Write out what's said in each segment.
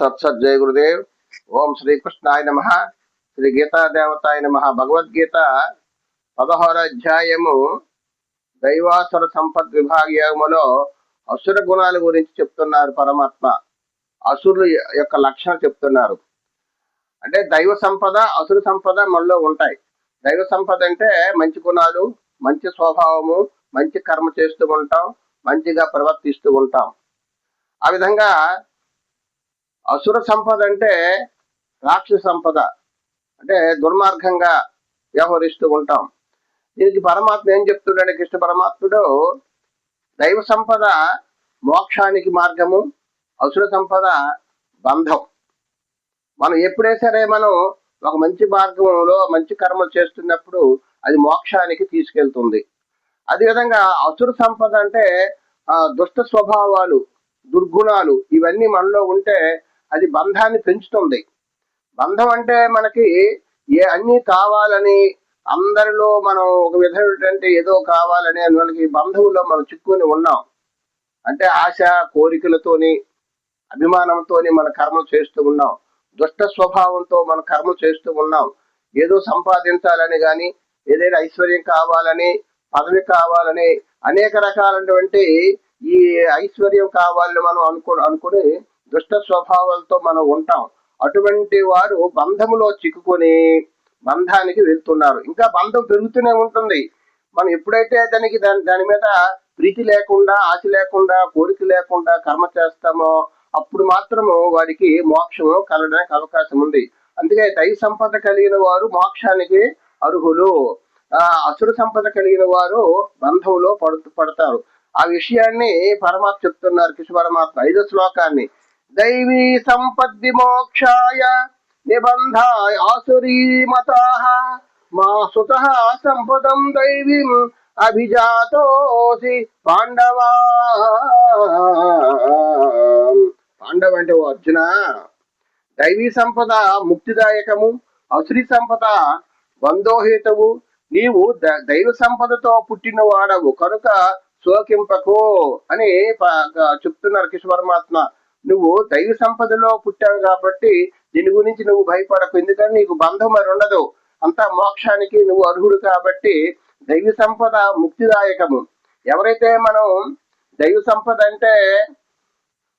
తత్సత్ జయ గురుదేవ్. ఓం శ్రీకృష్ణాయ నమ. శ్రీ గీతా దేవతాయ నమ. భగవద్గీత 16వ అధ్యాయము దైవాసుర సంపద్ విభాగములో అసుర గుణాల గురించి చెప్తున్నారు పరమాత్మ. అసురుల యొక్క లక్షణం చెప్తున్నారు. అంటే దైవ సంపద, అసుర సంపద మనలో ఉంటాయి. దైవ సంపద అంటే మంచి గుణాలు, మంచి స్వభావము, మంచి కర్మ చేస్తూ ఉంటాం, మంచిగా ప్రవర్తిస్తూ ఉంటాం. ఆ విధంగా అసుర సంపద అంటే రాక్షస సంపద, అంటే దుర్మార్గంగా వ్యవహరిస్తూ ఉంటాం. దీనికి పరమాత్మ ఏం చెప్తున్నాడు? కృష్ణ పరమాత్ముడు దైవ సంపద మోక్షానికి మార్గము, అసుర సంపద బంధం. మనం ఎప్పుడే సరే మనం ఒక మంచి మార్గంలో మంచి కర్మలు చేస్తున్నప్పుడు అది మోక్షానికి తీసుకెళ్తుంది. అదేవిధంగా అసుర సంపద అంటే దుష్ట స్వభావాలు, దుర్గుణాలు ఇవన్నీ మనలో ఉంటే అది బంధాన్ని పెంచుతుంది. బంధం అంటే మనకి అన్నీ కావాలని, అందరిలో మనం ఒక విధమైనటువంటి ఏదో కావాలని మనకి బంధువుల్లో మనం చిక్కుని ఉన్నాం. అంటే ఆశ, కోరికలతోని, అభిమానంతోని మన కర్మలు చేస్తూ ఉన్నాం. దుష్ట స్వభావంతో మన కర్మలు చేస్తూ ఉన్నాం. ఏదో సంపాదించాలని కానీ, ఏదైనా ఐశ్వర్యం కావాలని, పదవి కావాలని, అనేక రకాలైనటువంటి ఈ ఐశ్వర్యం కావాలని మనం అనుకుని దుష్ట స్వభావాలతో మనం ఉంటాం. అటువంటి వారు బంధములో చిక్కుకొని బంధానికి వెళ్తున్నారు. ఇంకా బంధం పెరుగుతూనే ఉంటుంది. మనం ఎప్పుడైతే దాని మీద ప్రీతి లేకుండా, ఆశ లేకుండా, కోరిక లేకుండా కర్మ చేస్తామో అప్పుడు మాత్రము వారికి మోక్షము కలగడానికి అవకాశం ఉంది. అందుకే దైవ సంపద కలిగిన వారు మోక్షానికి అర్హులు. అసుర సంపద కలిగిన వారు బంధంలో పడతారు. ఆ విషయాన్ని పరమాత్మ చెప్తున్నారు. కృష్ణ పరమాత్మ 5వ శ్లోకాన్ని, దైవీ సంపద్ది మోక్షాయ నిబంధాయ ఆసురీమతాః మా సుతః సంపదం దైవీం అభిజాతోసి పాండవా. పాండవ అంటే ఓ అర్జున, దైవీ సంపద ముక్తిదాయకము, అసురీ సంపద బంధోహేతువు. నీవు దైవ సంపదతో పుట్టిన వాడవు కనుక శోకింపకు అని చెప్తున్నారు కృష్ణ పరమాత్మ. నువ్వు దైవ సంపదలో పుట్టావు కాబట్టి దీని గురించి నువ్వు భయపడకు. ఎందుకంటే నీకు బంధం మరి ఉండదు. అంతా మోక్షానికి నువ్వు అర్హుడు కాబట్టి దైవ సంపద ముక్తిదాయకము. ఎవరైతే మనం దైవ సంపద అంటే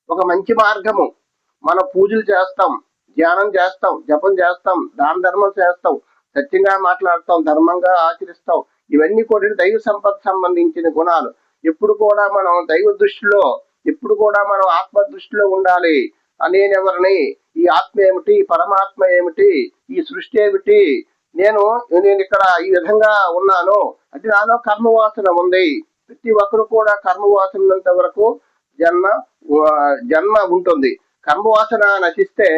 ఒక మంచి మార్గము, మనం పూజలు చేస్తాం, ధ్యానం చేస్తాం, జపం చేస్తాం, దాన ధర్మం చేస్తాం, సత్యంగా మాట్లాడతాం, ధర్మంగా ఆచరిస్తాం. ఇవన్నీ కూడా దైవ సంపద సంబంధించిన గుణాలు. ఎప్పుడు కూడా మనం దైవ దృష్టిలో, ఎప్పుడు కూడా మనం ఆత్మ దృష్టిలో ఉండాలి. నేనెవరిని, ఈ ఆత్మ ఏమిటి, పరమాత్మ ఏమిటి, ఈ సృష్టి ఏమిటి, నేను ఇక్కడ ఈ విధంగా ఉన్నాను అంటే నాలో కర్మవాసన ఉంది. ప్రతి ఒక్కరు కూడా కర్మవాసన ఉన్నంత వరకు జన్మ ఉంటుంది. కర్మవాసన నశిస్తే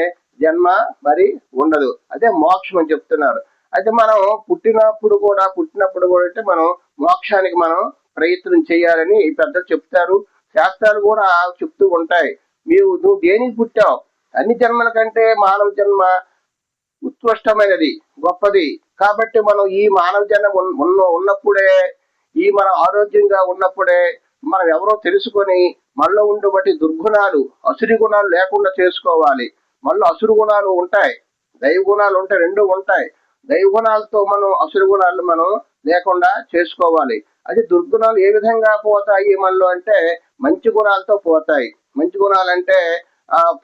జన్మ మరి ఉండదు. అదే మోక్షం అని చెప్తున్నారు. అయితే మనం పుట్టినప్పుడు కూడా అంటే మనం మోక్షానికి మనం ప్రయత్నం చేయాలని పెద్దలు చెప్తారు. శాస్త్రాలు కూడా చెప్తూ ఉంటాయి. నువ్వు దేనికి పుట్టావు? అన్ని జన్మల కంటే మానవ జన్మ ఉత్కృష్టమైనది, గొప్పది. కాబట్టి మనం ఈ మానవ జన్మ ఉన్నప్పుడే, ఈ మనం ఆరోగ్యంగా ఉన్నప్పుడే మనం ఎవరో తెలుసుకొని మనలో ఉండబట్టి దుర్గుణాలు, అసురి గుణాలు లేకుండా చేసుకోవాలి. మనలో అసురు గుణాలు ఉంటాయి, దైవ గుణాలు ఉంటాయి, రెండు ఉంటాయి. దైవ గుణాలతో మనం అసురు గుణాలు మనం లేకుండా చేసుకోవాలి. అది దుర్గుణాలు ఏ విధంగా పోతాయి మనలో అంటే మంచి గుణాలతో పోతాయి. మంచి గుణాలంటే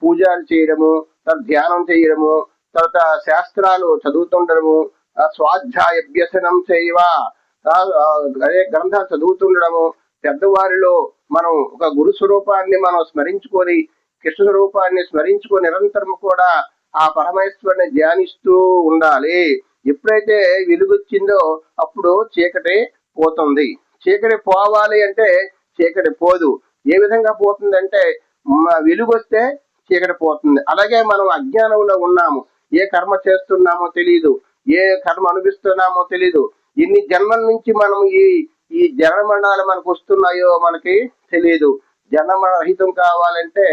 పూజలు చేయడము, తర్వాత ధ్యానం చేయడము, తర్వాత శాస్త్రాలు చదువుతుండడము, స్వాధ్యాయ అభ్యసనం చేయవ, అదే గ్రంథాలు చదువుతుండడము, పెద్దవారిలో మనం ఒక గురు స్వరూపాన్ని మనం స్మరించుకొని, కృష్ణ స్వరూపాన్ని స్మరించుకొని నిరంతరం కూడా ఆ పరమేశ్వరుని ధ్యానిస్తూ ఉండాలి. ఎప్పుడైతే వెలుగొచ్చిందో అప్పుడు చీకటి పోతుంది. చీకటి పోవాలి అంటే చీకటి పోదు. ఏ విధంగా పోతుందంటే వెలుగొస్తే చీకటి పోతుంది. అలాగే మనం అజ్ఞానంలో ఉన్నాము. ఏ కర్మ చేస్తున్నామో తెలియదు, ఏ కర్మ అనుభవిస్తున్నామో తెలియదు. ఎన్ని జన్మల నుంచి మనం ఈ జన్మమరణాలు మనకు వస్తున్నాయో మనకి తెలియదు. జన్మరహితం కావాలంటే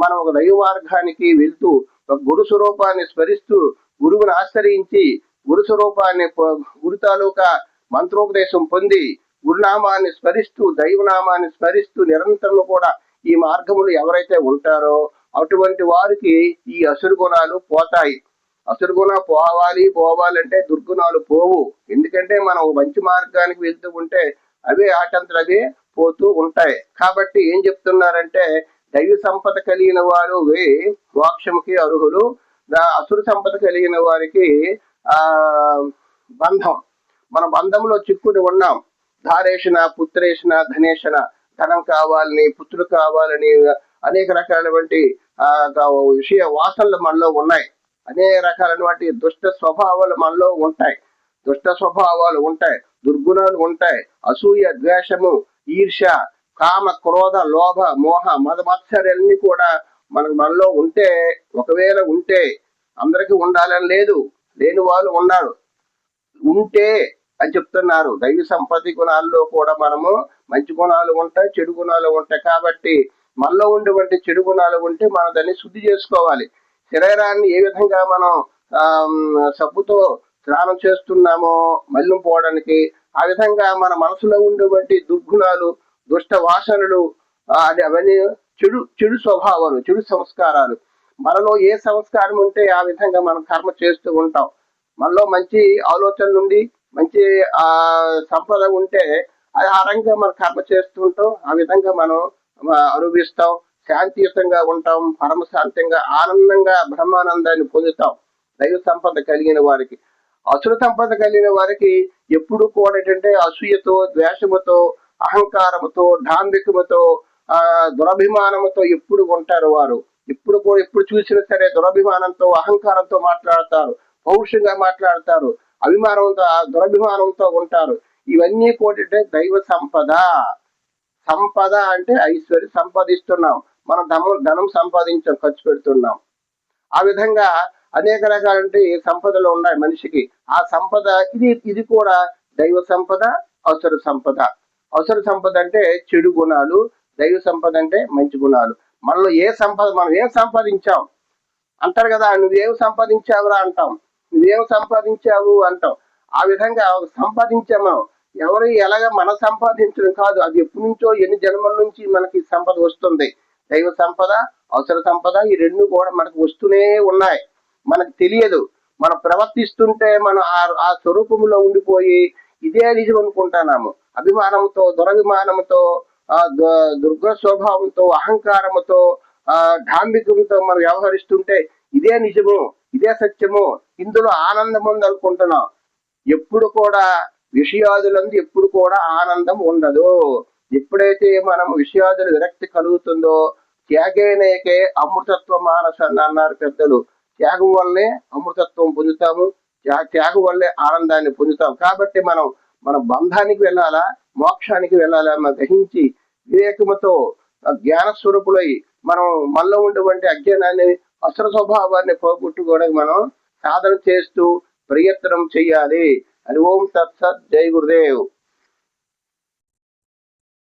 మనం ఒక దైవ మార్గానికి వెళ్తూ ఒక గురు స్వరూపాన్ని స్మరిస్తూ, గురువుని ఆశ్రయించి, గురు స్వరూపాన్ని, గురు తాలూకా మంత్రోపదేశం పొంది, గురునామాన్ని స్మరిస్తూ, దైవనామాన్ని స్మరిస్తూ నిరంతరం కూడా ఈ మార్గములు ఎవరైతే ఉంటారో అటువంటి వారికి ఈ అసురు గుణాలు పోతాయి. అసురు గుణం పోవాలంటే దుర్గుణాలు పోవు. ఎందుకంటే మనం మంచి మార్గానికి వెళ్తూ ఉంటే అవే ఆటంతలు అవే పోతూ ఉంటాయి. కాబట్టి ఏం చెప్తున్నారంటే దైవ సంపద కలిగిన వారు మోక్షముకి అర్హులు, అసురు సంపద కలిగిన వారికి బంధం. మన బంధంలో చిక్కుని ఉన్నాం. ధారేషణ, పుత్రేషణ, ధనేషణ, ధనం కావాలని, పుత్రులు కావాలని, అనేక రకాలైనటువంటి విషయ వాసనలు మనలో ఉన్నాయి. అనేక రకాలైనటువంటి దుష్ట స్వభావాలు మనలో ఉంటాయి. దుర్గుణాలు ఉంటాయి. అసూయ, ద్వేషము, ఈర్ష, కామ, క్రోధ, లోభ, మోహ, మద మత్సరాలన్నీ కూడా మనలో ఉంటే, ఒకవేళ ఉంటే, అందరికీ ఉండాలని లేదు, లేని వాళ్ళు ఉన్నారు, ఉంటే అని చెప్తున్నారు. దైవ సంపత్తి గుణాల్లో కూడా మనము మంచి గుణాలు ఉంటాయి, చెడు గుణాలు ఉంటాయి. కాబట్టి మనలో ఉండేటువంటి చెడు గుణాలు ఉంటే మనం దాన్ని శుద్ధి చేసుకోవాలి. శరీరాన్ని ఏ విధంగా మనం సబ్బుతో స్నానం చేస్తున్నామో మలినం పోవడానికి, ఆ విధంగా మన మనసులో ఉండేటువంటి దుర్గుణాలు, దుష్ట వాసనలు, అవన్నీ చెడు స్వభావాలు, చెడు సంస్కారాలు. మనలో ఏ సంస్కారం ఉంటే ఆ విధంగా మనం కర్మ చేస్తూ ఉంటాం. మనలో మంచి ఆలోచన నుండి మంచి సంపద ఉంటే అది ఆ రంగా మనం కర్మ చేస్తుంటాం. ఆ విధంగా మనం అనుభవిస్తాం, శాంతియుతంగా ఉంటాం, పరమశాంతంగా ఆనందంగా బ్రహ్మానందాన్ని పొందుతాం. దైవ సంపద కలిగిన వారికి. అసుర సంపద కలిగిన వారికి ఎప్పుడు కూడా ఏంటంటే అసూయతో, ద్వేషముతో, అహంకారముతో, డాంబికముతో, దురభిమానముతో ఎప్పుడు ఉంటారు వారు. ఎప్పుడు చూసినా సరే దురభిమానంతో, అహంకారంతో మాట్లాడతారు, పౌరుషంగా మాట్లాడతారు, అభిమానంతో, దురభిమానంతో ఉంటారు. ఇవన్నీ కూడా దైవ సంపద. సంపద అంటే ఐశ్వర్యం సంపాదిస్తున్నాం, మనం ధనం సంపాదించాం, ఖర్చు పెడుతున్నాం. ఆ విధంగా అనేక రకాలంటే సంపదలు ఉన్నాయి మనిషికి. ఆ సంపద ఇది కూడా దైవ సంపద, అవసర సంపద. అవసర సంపద అంటే చెడు గుణాలు, దైవ సంపద అంటే మంచి గుణాలు. మనలో మనం ఏం సంపాదించాం అంటారు కదా, నువ్వేం సంపాదించావురా అంటాం, నువ్వేం సంపాదించావు అంటాం. ఆ విధంగా సంపాదించాం మనం. ఎవరు ఎలాగ మనం సంపాదించడం కాదు, అది ఎప్పటి నుంచో ఎన్ని జన్మల నుంచి మనకి సంపద వస్తుంది. దైవ సంపద, అవసర సంపద, ఈ రెండు కూడా మనకు వస్తూనే ఉన్నాయి. మనకు తెలియదు. మనం ప్రవర్తిస్తుంటే మనం ఆ స్వరూపంలో ఉండిపోయి ఇదే నిజం అనుకుంటున్నాము. అభిమానంతో, దురభిమానంతో, దుర్గ స్వభావంతో, అహంకారంతో, డాంబికంతో మనం వ్యవహరిస్తుంటే ఇదే నిజము, ఇదే సత్యము, ఇందులో ఆనందం ఉంది అనుకుంటున్నాం. ఎప్పుడు కూడా విషయాదులందు ఎప్పుడు కూడా ఆనందం ఉండదు. ఎప్పుడైతే మనం విషయాదులు విరక్తి కలుగుతుందో, త్యాగేనేకే అమృతత్వ మానస అన్నారు పెద్దలు. త్యాగం వల్లే అమృతత్వం పొందుతాము, త్యాగం వల్లే ఆనందాన్ని పొందుతాం. కాబట్టి మనం మన బంధానికి వెళ్ళాలా, మోక్షానికి వెళ్ళాలా గ్రహించి వివేకముతో జ్ఞాన స్వరూపులై మనం మనలో ఉండేటువంటి అజ్ఞానాన్ని, అసుర స్వభావాన్ని పోగొట్టుకోవడానికి మనం సాధన చేస్తూ ప్రయత్నం చెయ్యాలి. హరి ఓం తత్సత్. జై గురుదేవ్.